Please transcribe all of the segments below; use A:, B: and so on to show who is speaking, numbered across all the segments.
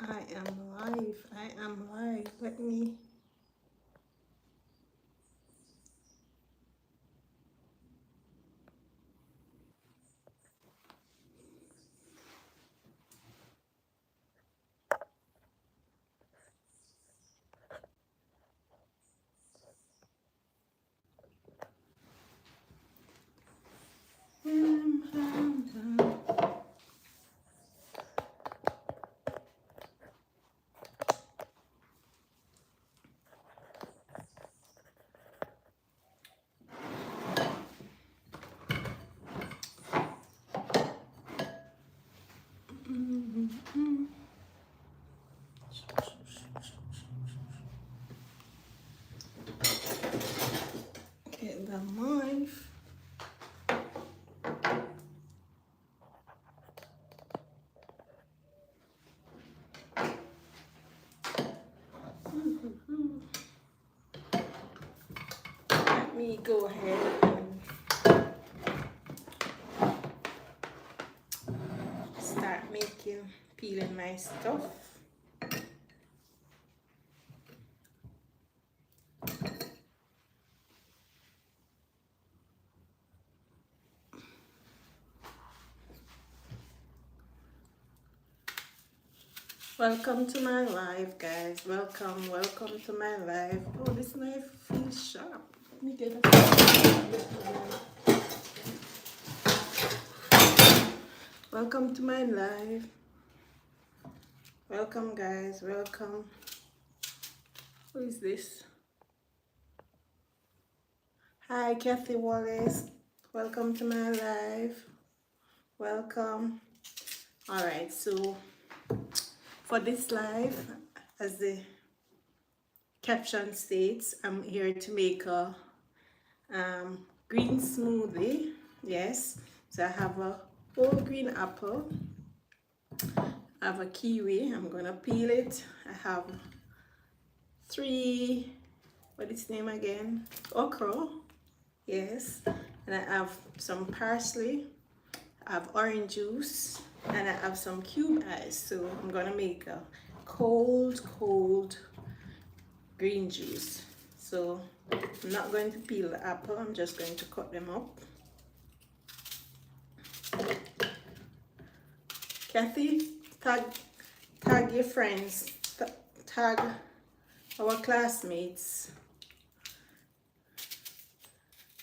A: I am live. I am live. Let me. Get the live. Let me go ahead and start peeling my stuff. Welcome to my live, guys. Welcome to my live. Oh, this knife feels sharp. Let me get a. Welcome to my live. Welcome, guys. Welcome. Who is this? Hi, Kathy Wallace. Welcome to my live. Welcome. All right, so for this live, as the caption states, I'm here to make a green smoothie. Yes, so I have a whole green apple. I have a kiwi. I'm gonna peel it. I have 3, what is its name again? Okra. Yes, and I have some parsley. I have orange juice, and I have some cube ice. So I'm gonna make a cold green juice. So I'm not going to peel the apple, I'm just going to cut them up. Kathy, tag your friends, tag our classmates,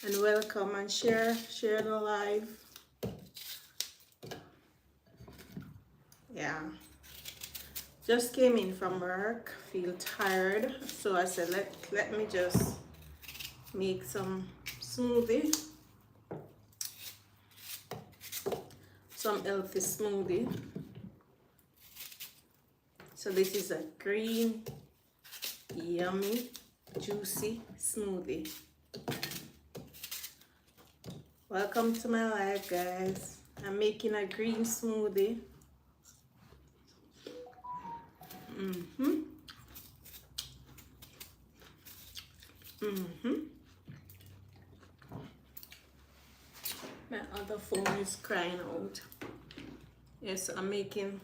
A: and welcome and share the live. Yeah, just came in from work, feel tired, so I said let me just make some smoothie, some healthy smoothie. So this is a green, yummy, juicy smoothie. Welcome to my life, guys. I'm making a green smoothie. My other phone is crying out. Yes, I'm making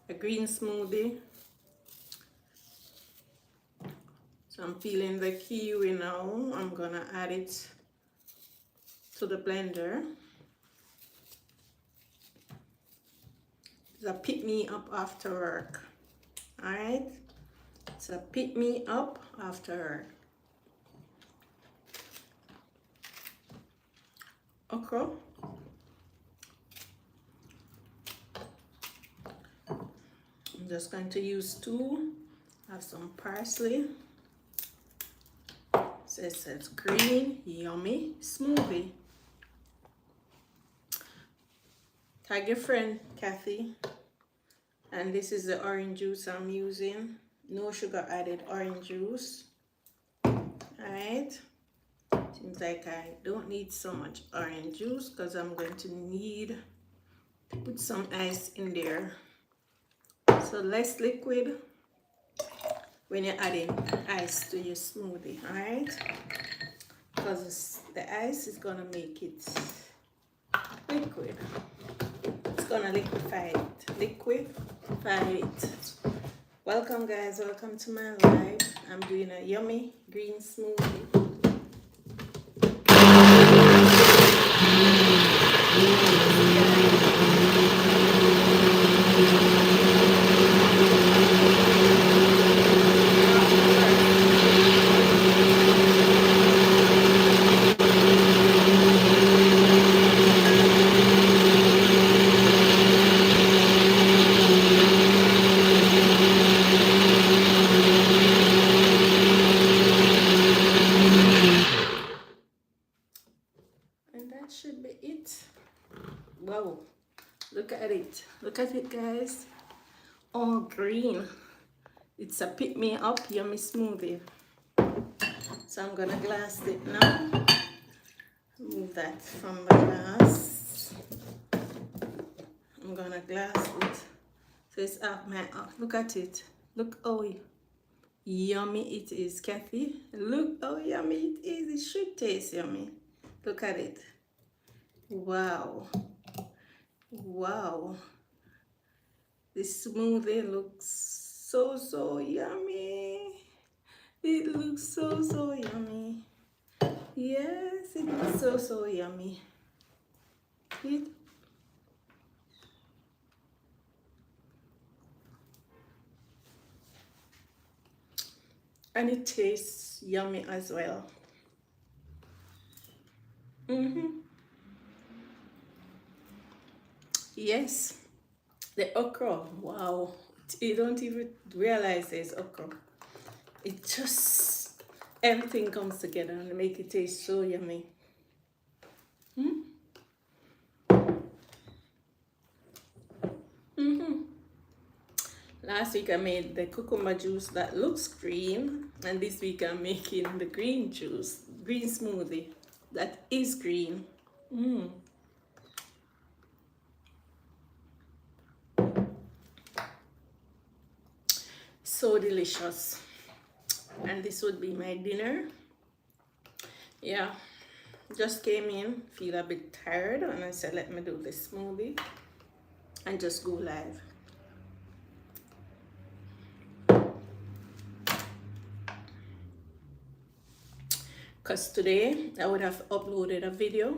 A: a green smoothie. So I'm peeling the kiwi now. I'm gonna add it to the blender. It's a pick me up after work. Alright? It's a pick me up after work. Okra. I'm just going to use 2. I have some parsley. So it says green, yummy smoothie. Tag your friend, Kathy. And this is the orange juice I'm using. No sugar added orange juice. Alright. Seems like I don't need so much orange juice because I'm going to need to put some ice in there. So less liquid when you're adding ice to your smoothie, alright? Because the ice is gonna make it liquid. It's gonna liquefy it. Liquid. Fight. Welcome guys, welcome to my live. I'm doing a yummy green smoothie. And that should be it. Wow, look at it. Look at it guys. All green. It's a pick me up yummy smoothie. So I'm gonna glass it now. Move that from the glass. I'm gonna glass it. So it's up my up. Look at it. Look how yummy it is, Kathy. Look how yummy it is. It should taste yummy. Look at it. Wow. Wow. This smoothie looks so yummy. It looks so yummy. Yes, it looks so yummy. It and it tastes yummy as well. Yes, the okra. Wow, you don't even realize there's okra. It just everything comes together and make it taste so yummy. Last week I made the cucumber juice that looks green, and this week I'm making the green juice, green smoothie that is green. So delicious. And this would be my dinner. Yeah, just came in, feel a bit tired, and I said let me do this smoothie and just go live. Because today I would have uploaded a video.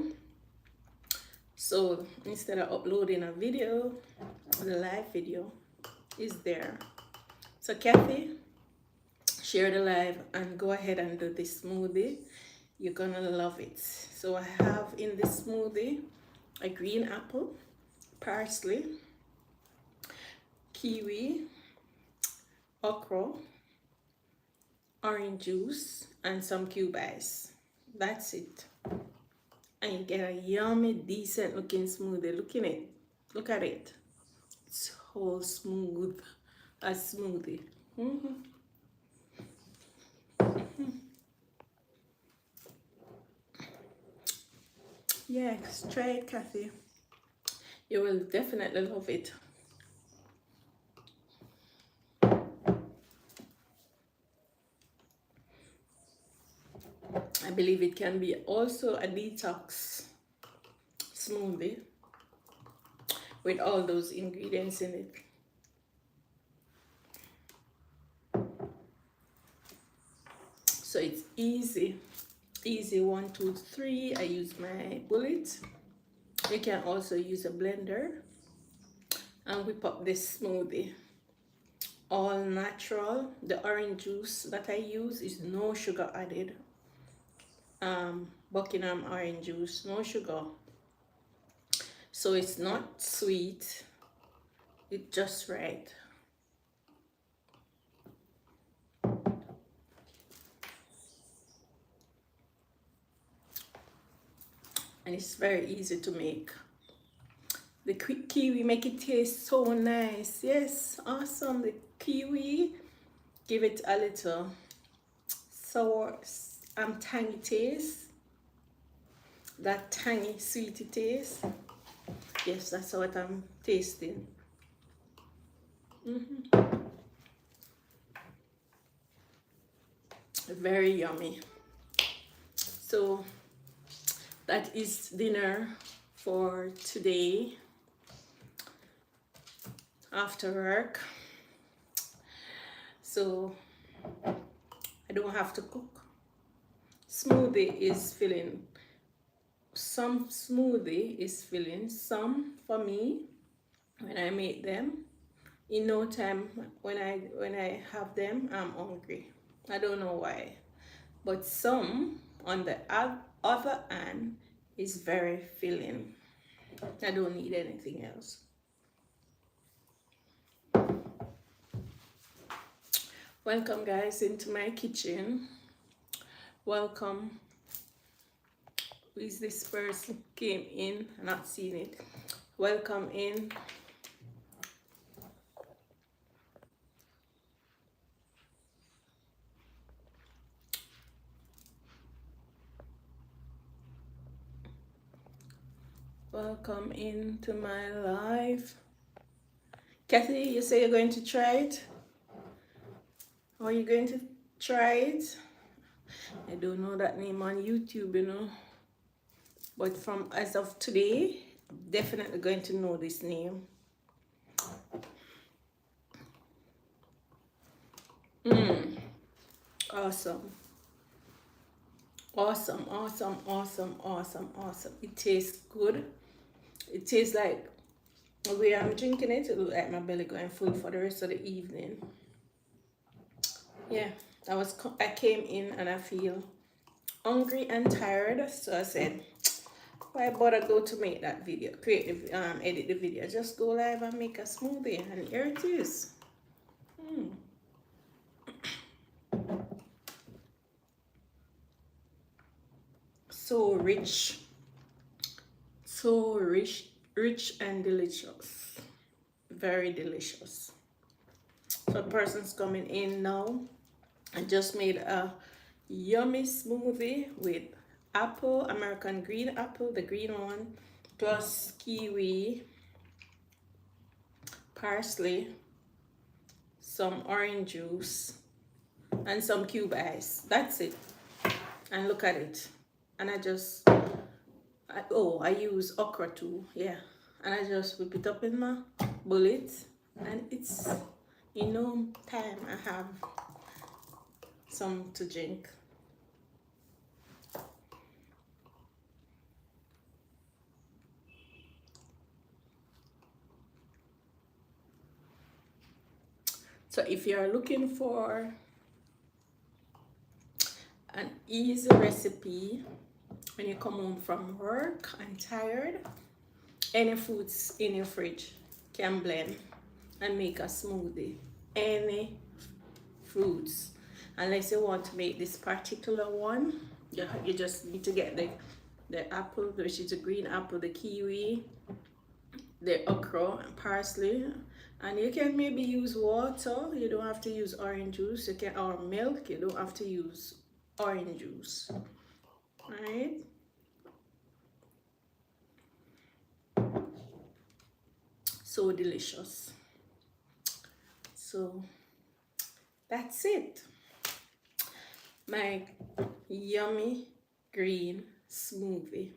A: So instead of uploading a video, the live video is there. So Kathy, share the live and go ahead and do this smoothie. You're gonna love it. So I have in this smoothie a green apple, parsley, kiwi, okra, orange juice, and some cube ice. That's it. And you get a yummy, decent looking smoothie. Look in it. Look at it. It's whole smooth. A smoothie. Yes, try it, Kathy. You will definitely love it. I believe it can be also a detox smoothie with all those ingredients in it. So it's easy. Easy 1, 2, 3. I use my bullet. You can also use a blender and whip up this smoothie. All natural. The orange juice that I use is no sugar added. Buckingham orange juice, no sugar. So it's not sweet. It's just right. And it's very easy to make. The kiwi make it taste so nice. Yes, awesome. The kiwi, give it a little sour, tangy taste. That tangy, sweety taste. Yes, that's what I'm tasting. Very yummy. So that is dinner for today. after work, so I don't have to cook. Smoothie is filling. Some smoothie is filling. Some for me when I make them. In no time when I have them, I'm hungry. I don't know why. But some on the other hand is very filling. I don't need anything else. Welcome guys into my kitchen. Welcome. Who is this person? Came in, not seen it. Welcome in. Welcome into my life. Kathy, you say you're going to try it? Are you going to try it? I don't know that name on YouTube, you know. But from as of today, I'm definitely going to know this name. Awesome. Awesome, awesome, awesome, awesome, awesome. It tastes good. It tastes like the way I'm drinking it, it looks like my belly going full for the rest of the evening. Yeah, I came in and I feel hungry and tired, so I said, why bother go to make that video, edit the video, just go live and make a smoothie, and here it is. So rich, rich and delicious, very delicious. So a person's coming in now. I just made a yummy smoothie with apple, American green apple, the green one, plus kiwi, parsley, some orange juice, and some cube ice. That's it. And look at it. And I use okra too, yeah. And I just whip it up in my bullet, and it's, in no time I have some to drink. So if you're looking for an easy recipe when you come home from work and tired, any fruits in your fridge can blend and make a smoothie. Any fruits, unless you want to make this particular one, you just need to get the apple, which is the green apple, the kiwi, the okra and parsley, and you can maybe use water. You don't have to use orange juice. You can, or milk. You don't have to use orange juice. Right? So delicious. So that's it. My yummy green smoothie.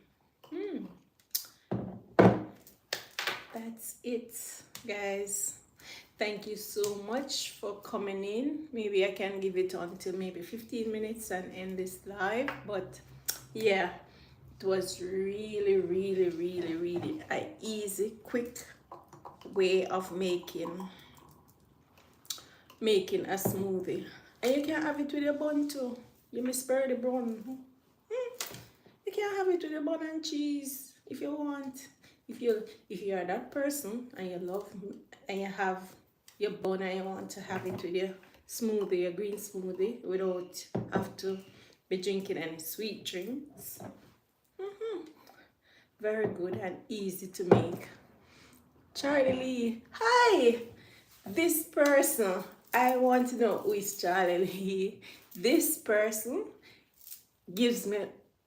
A: That's it, guys. Thank you so much for coming in. Maybe I can give it until maybe 15 minutes and end this live. But yeah, it was really, really, really, really an easy, quick way of making a smoothie. And you can have it with your bun too. You may spare the bun. You can have it with your bun and cheese if you want. If you are that person and you love and you have your bun and you want to have it with your smoothie, your green smoothie, without have to be drinking any sweet drinks. Very good and easy to make. Charlie Lee, hi! This person, I want to know who is Charlie Lee. This person gives me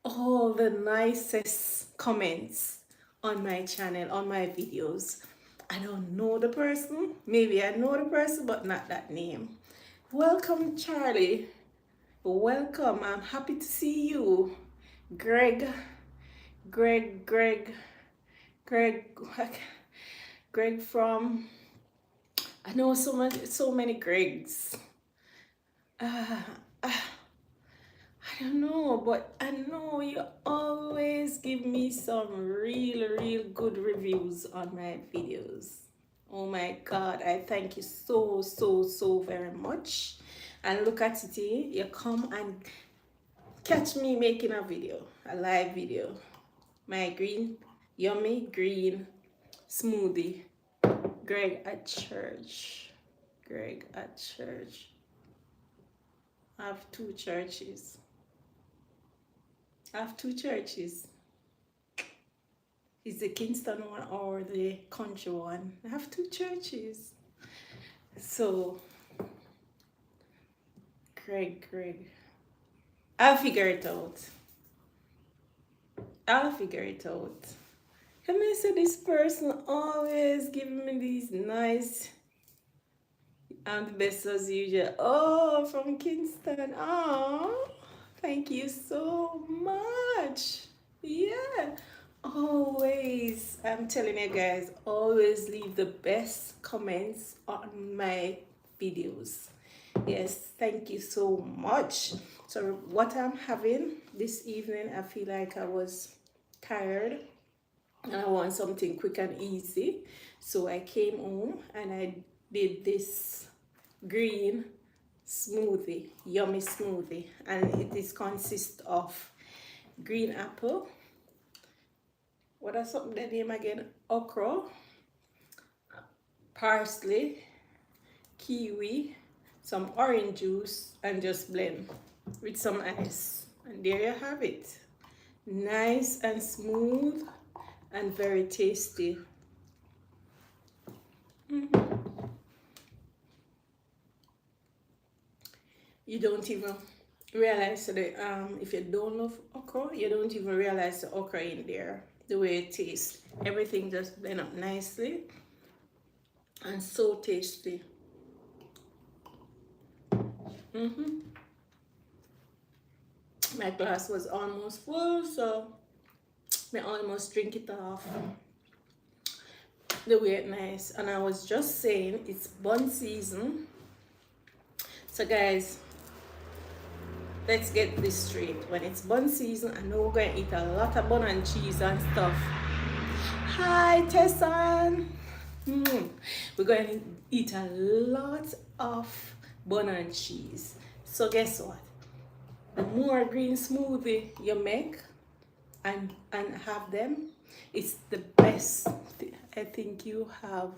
A: all the nicest comments on my channel, on my videos. I don't know the person. Maybe I know the person, but not that name. Welcome, Charlie. Welcome. I'm happy to see you. Greg from I know so many Gregs. Uh, uh, I don't know, but I know you always give me some real good reviews on my videos. Oh my God, I thank you so very much. And look at it, you come and catch me making a video, a live video. My green, yummy green smoothie. Greg at church. Greg at church. I have two churches. I have two churches. Is the Kingston one or the country one? I have two churches. So, Greg. I'll figure it out. I'll figure it out. Let me say this person always giving me these nice, I'm the best as usual. Oh, from Kingston. Oh, thank you so much. Yeah. Always, I'm telling you guys, always leave the best comments on my videos. Yes, thank you so much. So what I'm having this evening, I feel like I was tired and I want something quick and easy. So I came home and I did this green smoothie, yummy smoothie, and it is consist of green apple. What are some the name again? Okra, parsley, kiwi, some orange juice, and just blend with some ice. And there you have it. Nice and smooth and very tasty. You don't even realize that if you don't love okra, you don't even realize the okra in there, the way it tastes. Everything just blend up nicely and so tasty. My glass was almost full, so I almost drink it off. The way it nice. And I was just saying it's bun season. So guys, let's get this straight. When it's bun season, I know we're going to eat a lot of bun and cheese and stuff. Hi, Tessan. We're going to eat a lot of bun and cheese. So guess what? The more green smoothie you make and have them, it's the best. I think you have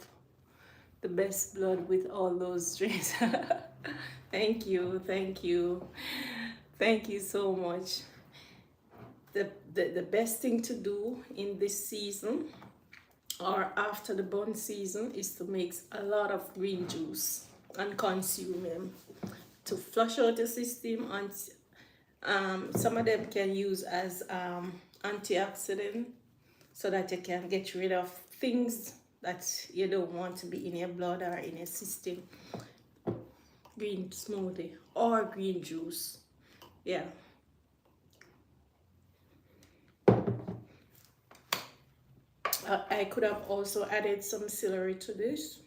A: the best blood with all those drinks. Thank you so much. The best thing to do in this season or after the bun season is to make a lot of green juice and consume them to flush out your system. And some of them can use as antioxidant so that you can get rid of things that you don't want to be in your blood or in your system. Green smoothie or green juice. Yeah. I could have also added some celery to this.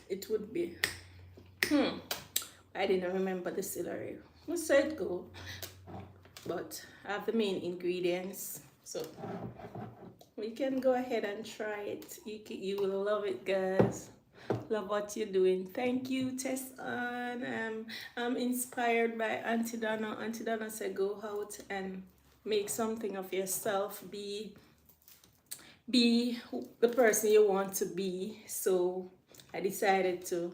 A: It would be, I didn't remember the celery. Where said it go? But I have the main ingredients, so we can go ahead and try it. You will love it, guys. Love what you're doing. Thank you, Tessan. I'm inspired by Auntie Donna. Auntie Donna said go out and make something of yourself. Be the person you want to be. So I decided to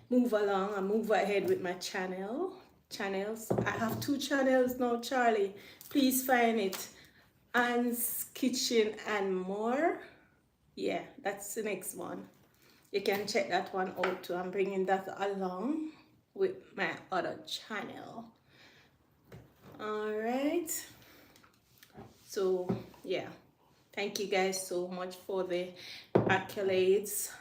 A: move along and move ahead with my channels. I have 2 channels now, Charlie. Please find it. Anne's Kitchen and More. Yeah, that's the next one. You can check that one out too. I'm bringing that along with my other channel. All right. So yeah, thank you guys so much for the accolades.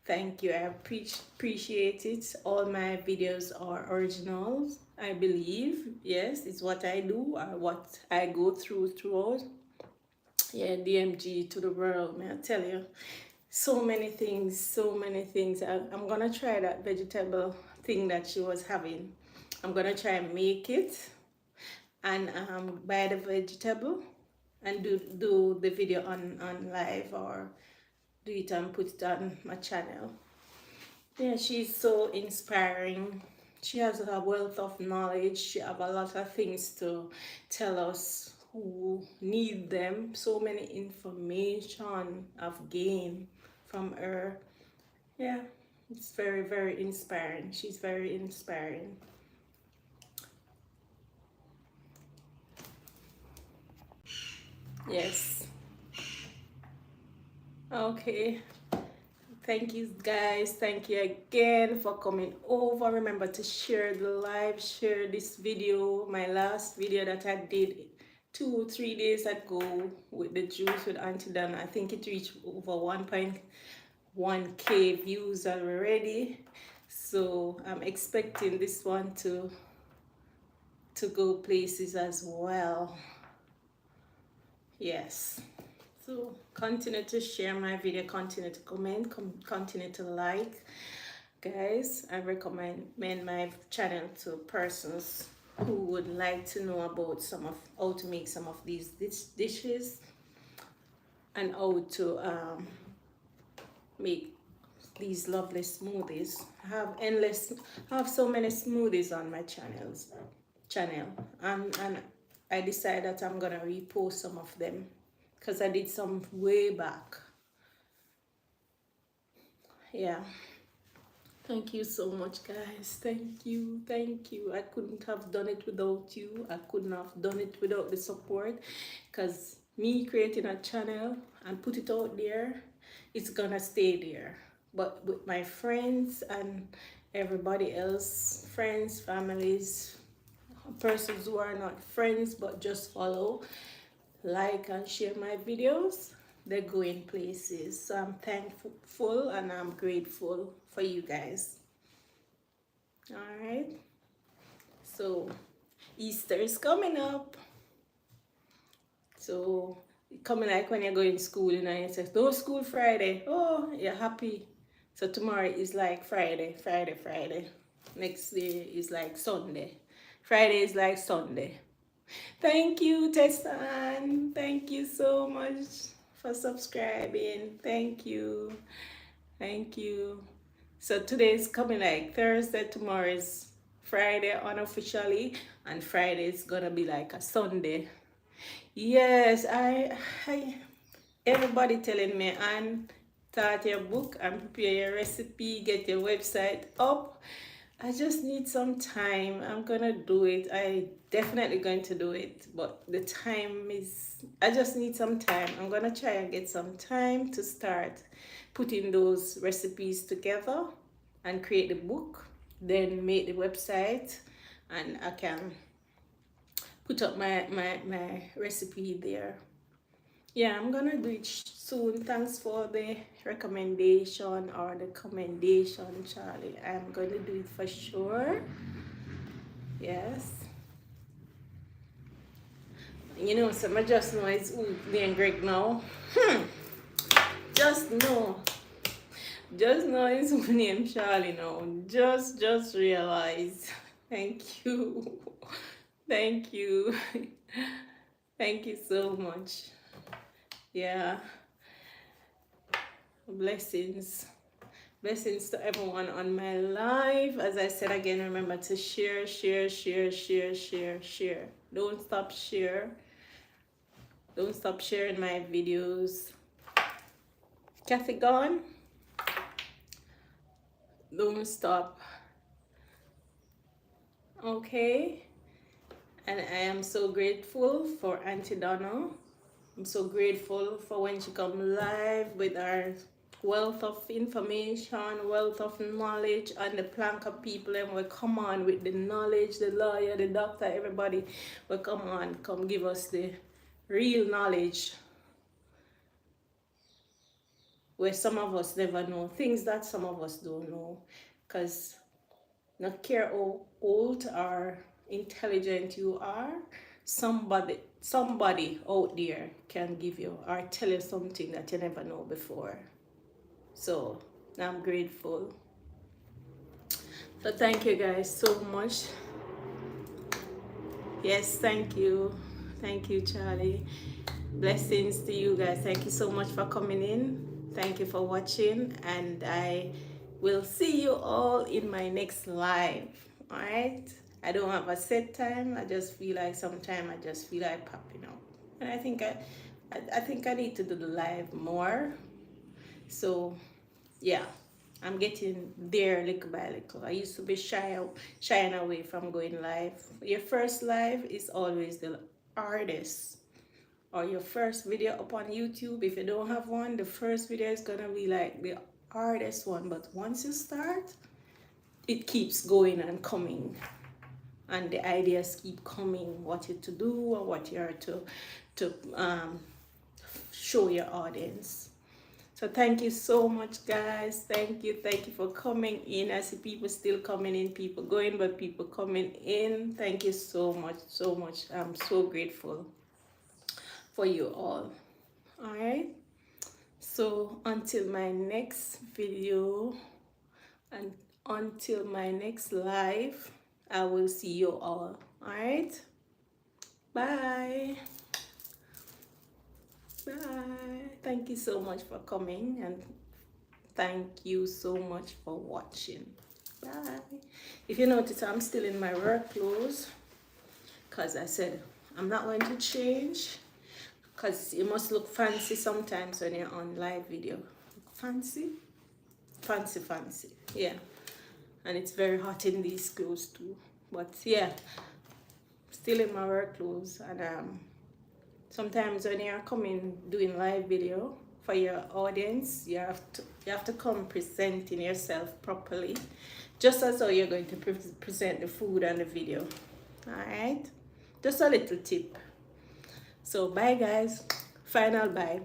A: Thank you. I appreciate it. All my videos are originals, I believe. Yes, it's what I do or what I go throughout. Yeah, DMG to the world, may I tell you. so many things, so many things. I'm gonna try that vegetable thing that she was having. I'm gonna try and make it and buy the vegetable and do the video on live, or do it and put it on my channel. Yeah, she's so inspiring. She has a wealth of knowledge. She have a lot of things to tell us who need them. So many information I've gained from her. Yeah, it's very, very inspiring. She's very inspiring. Yes. Okay. Thank you guys. Thank you again for coming over. Remember to share the live, share this video, my last video that I did 2-3 days ago with the juice with Auntie Dana. I think it reached over 1.1k views already. So I'm expecting this one to go places as well. Yes. So continue to share my video, continue to comment, continue to like. Guys, I recommend my channel to persons who would like to know about how to make some of these dishes and how to make these lovely smoothies. I have so many smoothies on my channel, and I decided that I'm gonna repost some of them because I did some way back. Yeah. Thank you so much, guys. Thank you. I couldn't have done it without you. I couldn't have done it without the support, because me creating a channel and put it out there, it's gonna stay there. But with my friends and everybody else, friends, families, persons who are not friends but just follow, like, and share my videos, they're going places. So I'm thankful and I'm grateful for you guys. All right, so Easter is coming up. So coming like when you're going to school, and you say, no school Friday. Oh, you're happy. So tomorrow is like Friday. Next day is like Sunday. Friday is like Sunday. Thank you, Tessan. Thank you so much for subscribing. Thank you. So today is coming like Thursday, tomorrow is Friday unofficially, and Friday is gonna be like a Sunday. Yes, I everybody telling me, and start your book and prepare your recipe, get your website up. I just need some time. I'm gonna do it. I definitely going to do it, but the time is, I just need some time. I'm gonna try and get some time to start putting those recipes together and create the book, then make the website, and I can put up my recipe there. Yeah, I'm gonna do it soon. Thanks for the recommendation or the commendation, Charlie. I'm gonna do it for sure. Yes. You know, so I just know it's me and Greg now. Just know it's my name, Charlie now. Just realize. Thank you. Thank you. Thank you so much. Yeah. Blessings to everyone on my live. As I said again, remember to share. Don't stop sharing my videos. Kathy gone. Don't stop. Okay. And I am so grateful for Auntie Donna. I'm so grateful for when she come live with our wealth of information, wealth of knowledge, and the plank of people, and we come on with the knowledge, the lawyer, the doctor, everybody will come give us the real knowledge where some of us never know, things that some of us don't know, because not care how old or intelligent you are, somebody out there can give you or tell you something that you never know before. So I'm grateful. So thank you guys so much. Yes, thank you. Thank you, Charlie. Blessings to you guys. Thank you so much for coming in. Thank you for watching. And I will see you all in my next live. All right? I don't have a set time. I just feel like sometime I just feel like popping up. And I think I need to do the live more. So yeah, I'm getting there little by little. I used to be shying away from going live. Your first live is always the hardest, or your first video up on YouTube. If you don't have one, the first video is gonna be like the hardest one. But once you start, it keeps going and coming, and the ideas keep coming. What you to do or what you are to show your audience. So thank you so much, guys. Thank you for coming in. I see people still coming in, people going, but people coming in. Thank you so much, so much. I'm so grateful for you all. All right. So until my next video and until my next live, I will see you all. All right. Bye. Bye. Thank you so much for coming, and thank you so much for watching. Bye. If you notice, I'm still in my work clothes because I said I'm not going to change, because you must look fancy sometimes when you're on live video. Fancy? Fancy. Yeah. And it's very hot in these clothes too. But yeah, still in my work clothes. And sometimes when you're coming doing live video for your audience, you have to come presenting yourself properly, just as how you're going to present the food and the video. All right, just a little tip. So bye guys, final bye.